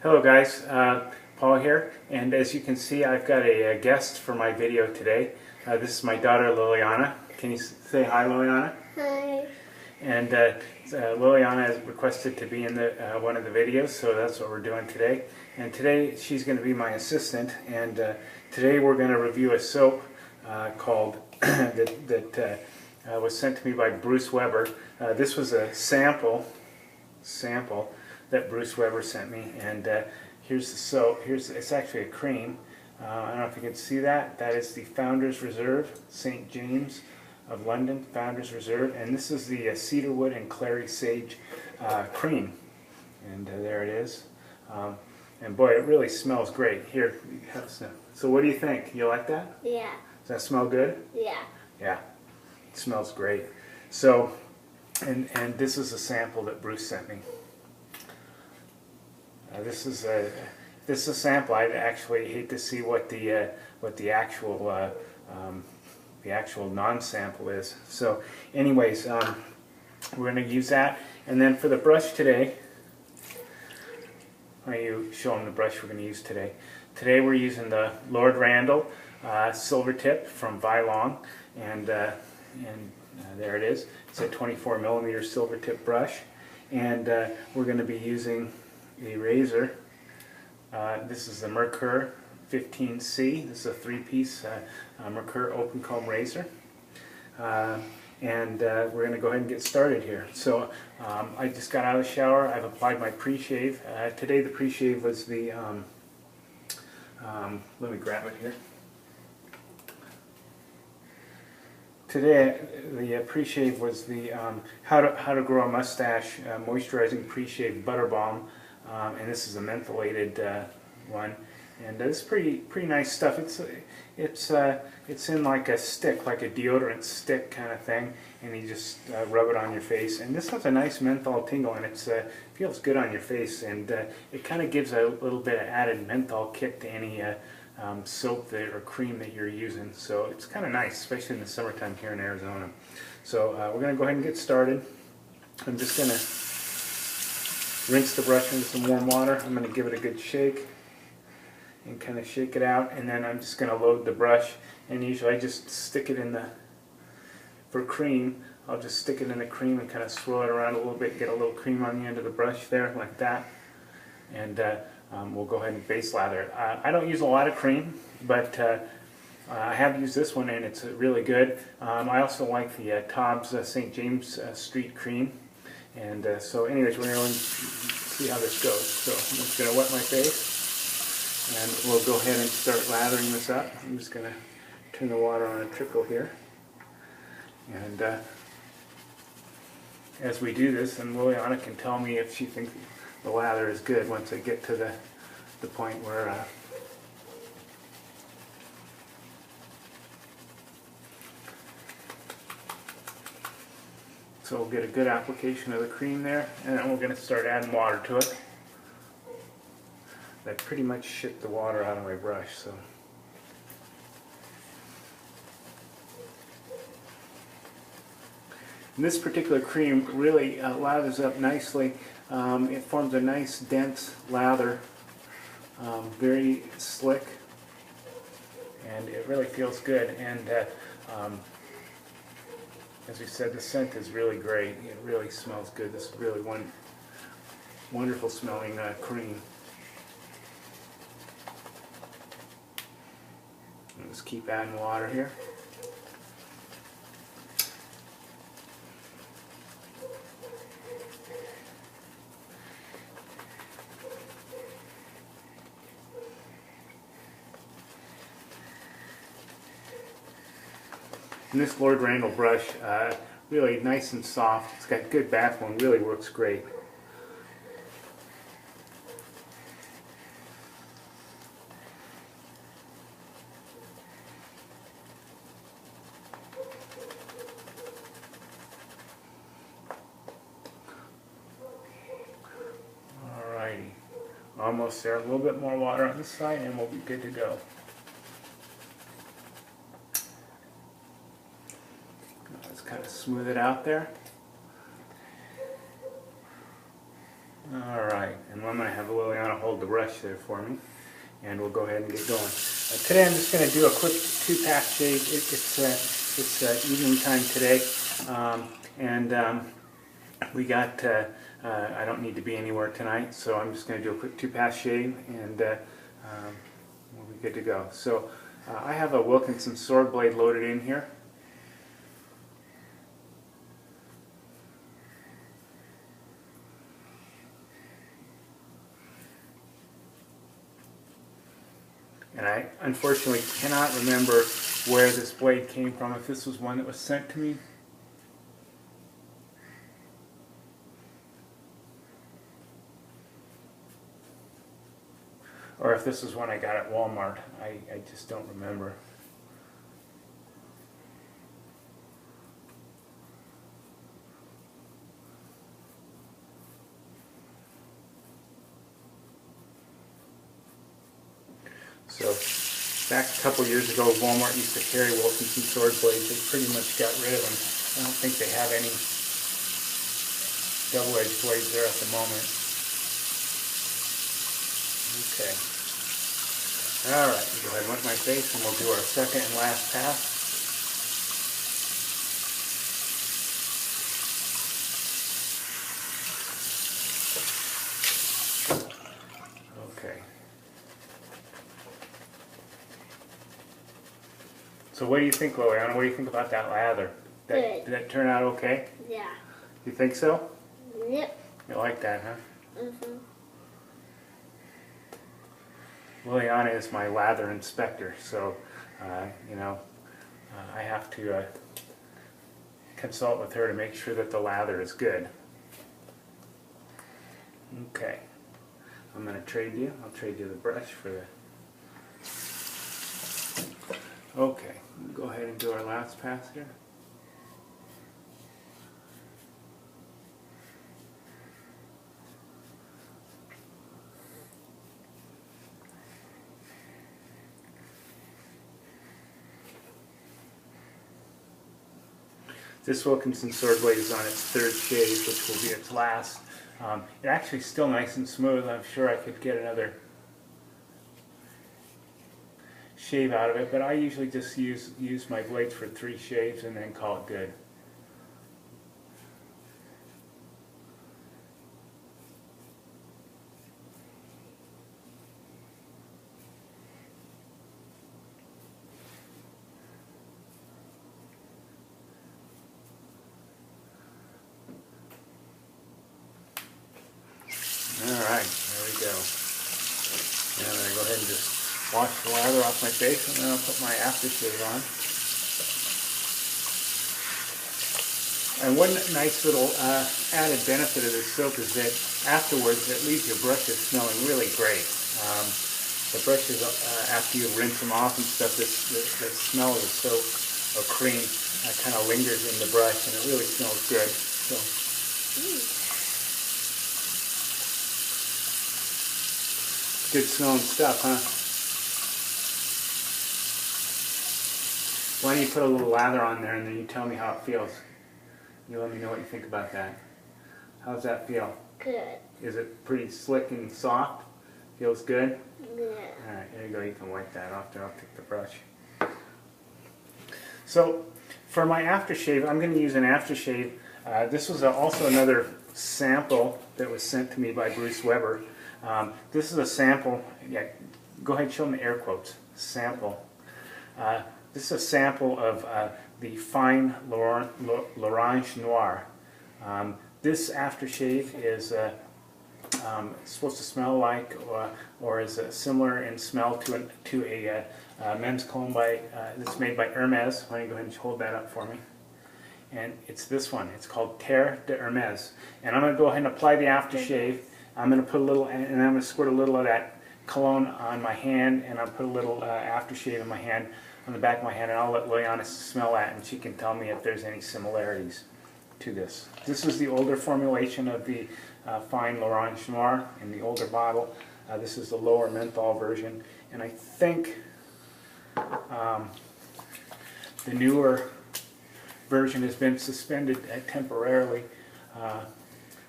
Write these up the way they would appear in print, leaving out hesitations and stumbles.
Hello guys, Paul here, and as you can see I've got a guest for my video today. This is my daughter Liliana. Can you say hi, Liliana? Hi. And Liliana has requested to be in one of the videos, so that's what we're doing today. And today she's going to be my assistant, and today we're going to review a soap called that was sent to me by Bruce Weber. This was a sample that Bruce Weber sent me, and here's the soap. It's actually a cream. I don't know if you can see that. That is the Founders Reserve, St. James of London Founders Reserve, and this is the cedarwood and clary sage cream, and there it is. And boy, it really smells great. Here, have a sniff. So what do you think? You like that? Yeah. Does that smell good? Yeah. Yeah, it smells great. So, and this is a sample that Bruce sent me. This is a sample. I actually hate to see what the actual non-sample is. So, anyways, we're going to use that, and then for the brush today, why don't you show them the brush we're going to use today? Today we're using the Lord Randall Silver Tip from Vylong, and there it is. It's a 24mm silver tip brush, and we're going to be using a razor. This is the Merkur 15C. This is a 3-piece Merkur open comb razor. And we're going to go ahead and get started here. So I just got out of the shower. I've applied my pre-shave. Today the pre-shave was the, let me grab it here. Today the pre-shave was the How to Grow a Mustache Moisturizing Pre-Shave Butter Balm. And this is a mentholated one, and it's pretty nice stuff. It's in like a stick, like a deodorant stick kind of thing, and you just rub it on your face. And this has a nice menthol tingle, and it feels good on your face, and it kind of gives a little bit of added menthol kick to any soap or cream that you're using. So it's kind of nice, especially in the summertime here in Arizona. So we're going to go ahead and get started. I'm just going to rinse the brush into some warm water. I'm going to give it a good shake and kind of shake it out, and then I'm just going to load the brush. And usually I just stick it in for cream, I'll just stick it in the cream and kind of swirl it around a little bit, get a little cream on the end of the brush there like that, and we'll go ahead and base lather it. I don't use a lot of cream, but I have used this one and it's really good. I also like the Tobbs St. James Street cream. And so anyways, we're going to see how this goes. So I'm just going to wet my face, and we'll go ahead and start lathering this up. I'm just going to turn the water on a trickle here. And as we do this, and Liliana can tell me if she thinks the lather is good once I get to the point where so we'll get a good application of the cream there, and then we're going to start adding water to it. I pretty much shit the water out of my brush, so. And this particular cream really lathers up nicely. It forms a nice dense lather, very slick, and it really feels good. And as we said, the scent is really great. It really smells good. This is really one wonderful smelling cream. Let's keep adding water here. And this Lord Randall brush, really nice and soft. It's got good backbone, really works great. Alrighty, almost there. A little bit more water on this side and we'll be good to go. Kind of smooth it out there. Alright, and I'm going to have have Liliana hold the brush there for me, and we'll go ahead and get going. Today I'm just going to do a quick 2-pass shave. It's evening time today, and we got, I don't need to be anywhere tonight, so I'm just going to do a quick 2-pass shave, and we'll be good to go. So I have a Wilkinson sword blade loaded in here. And I unfortunately cannot remember where this blade came from, if this was one that was sent to me. Or if this is one I got at Walmart. I just don't remember. So back a couple years ago, Walmart used to carry Wilkinson sword blades. They pretty much got rid of them. I don't think they have any double-edged blades there at the moment. Okay. Alright, go ahead and wet my face and we'll do our second and last pass. Okay. So what do you think, Liliana? What do you think about that lather? Good. Did that turn out okay? Yeah. You think so? Yep. You like that, huh? Mm-hmm. Liliana is my lather inspector, so I have to consult with her to make sure that the lather is good. Okay, I'm going to trade you. I'll trade you the brush for the. Okay, we'll go ahead and do our last pass here. This Wilkinson sword blade is on its third shave, which will be its last. It's actually still nice and smooth. I'm sure I could get another shave out of it, but I usually just use my blades for 3 shaves and then call it good. Alright, there we go. And I'm going to go ahead and just wash the lather off my face, and then I'll put my aftershave on. And one nice little added benefit of this soap is that afterwards it leaves your brushes smelling really great. The brushes, after you rinse them off and stuff, the smell of the soap or cream kind of lingers in the brush, and it really smells good. So. Good smelling stuff, huh? Why don't you put a little lather on there and then you tell me how it feels. You let me know what you think about that. How's that feel? Good. Is it pretty slick and soft? Feels good? Yeah. Alright, there you go. You can wipe that off there. I'll take the brush. So, for my aftershave, I'm going to use an aftershave. This was also another sample that was sent to me by Bruce Weber. This is a sample. Yeah, go ahead and show them the air quotes. Sample. This is a sample of the Fine L'Orange Noir. This aftershave is supposed to smell like, or is similar in smell to a men's cologne that's made by Hermes. Why don't you go ahead and hold that up for me? And it's this one. It's called Terre de Hermes. And I'm going to go ahead and apply the aftershave. I'm going to put a little, and I'm going to squirt a little of that cologne on my hand, and I'll put a little aftershave in my hand, on the back of my hand, and I'll let Liliana smell that, and she can tell me if there's any similarities to this. This is the older formulation of the Fine L'Orange Noir in the older bottle. This is the lower menthol version, and I think the newer version has been suspended temporarily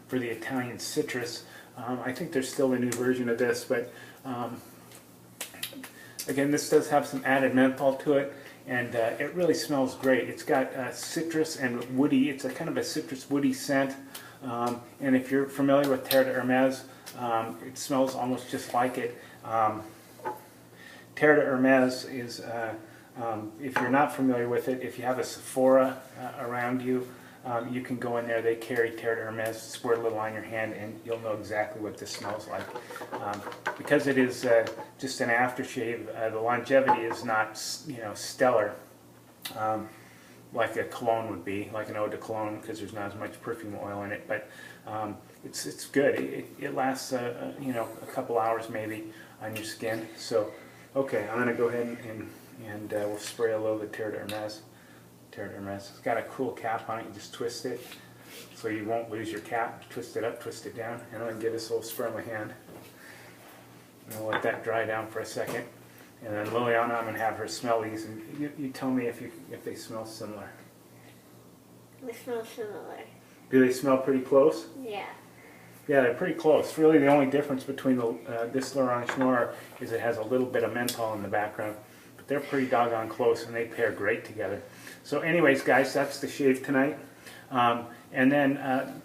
for the Italian citrus. I think there's still a new version of this, but again, this does have some added menthol to it, and it really smells great. It's got citrus and woody. It's a kind of a citrus woody scent, and if you're familiar with Terre de Hermes, it smells almost just like it. Terre de Hermes is, if you're not familiar with it, if you have a Sephora around you, you can go in there. They carry Terre de Hermes. Squirt a little on your hand, and you'll know exactly what this smells like. Because it is just an aftershave, the longevity is not, stellar, like a cologne would be, like an eau de cologne, because there's not as much perfume oil in it. But it's good. It lasts, a couple hours maybe on your skin. So, okay, I'm going to go ahead and we'll spray a little of the Terre de Hermes. Terre de Hermes. It's got a cool cap on it. You just twist it so you won't lose your cap. Twist it up, twist it down, and I'm going to give this a little spray on my hand. And I'll let that dry down for a second. And then Liliana, I'm going to have her smell these, and you tell me if they smell similar. They smell similar. Do they smell pretty close? Yeah. Yeah, they're pretty close. Really, the only difference between this L'Orange Noir is it has a little bit of menthol in the background. But they're pretty doggone close, and they pair great together. So anyways, guys, that's the shave tonight. And then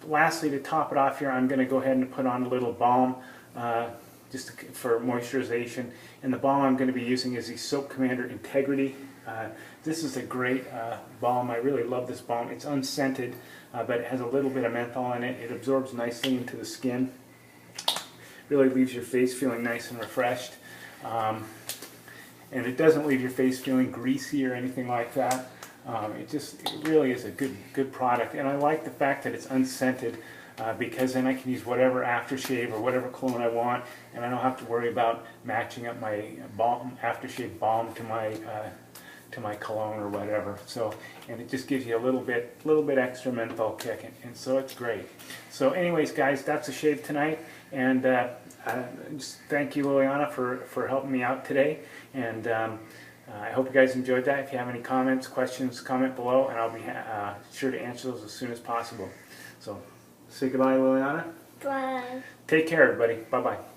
lastly, to top it off here, I'm going to go ahead and put on a little balm just for moisturization. And the balm I'm going to be using is the Soap Commander Integrity. This is a great balm. I really love this balm. It's unscented, but it has a little bit of menthol in it. It absorbs nicely into the skin. Really leaves your face feeling nice and refreshed. And it doesn't leave your face feeling greasy or anything like that. It really is a good product, and I like the fact that it's unscented because then I can use whatever aftershave or whatever cologne I want, and I don't have to worry about matching up my aftershave balm to my cologne or whatever. So, and it just gives you a little bit extra menthol kick, and so it's great. So, anyways, guys, that's a shave tonight, and just thank you, Liliana, for helping me out today, and. I hope you guys enjoyed that. If you have any comments, questions, comment below, and I'll be sure to answer those as soon as possible. So, say goodbye, Liliana. Bye. Take care, everybody. Bye-bye.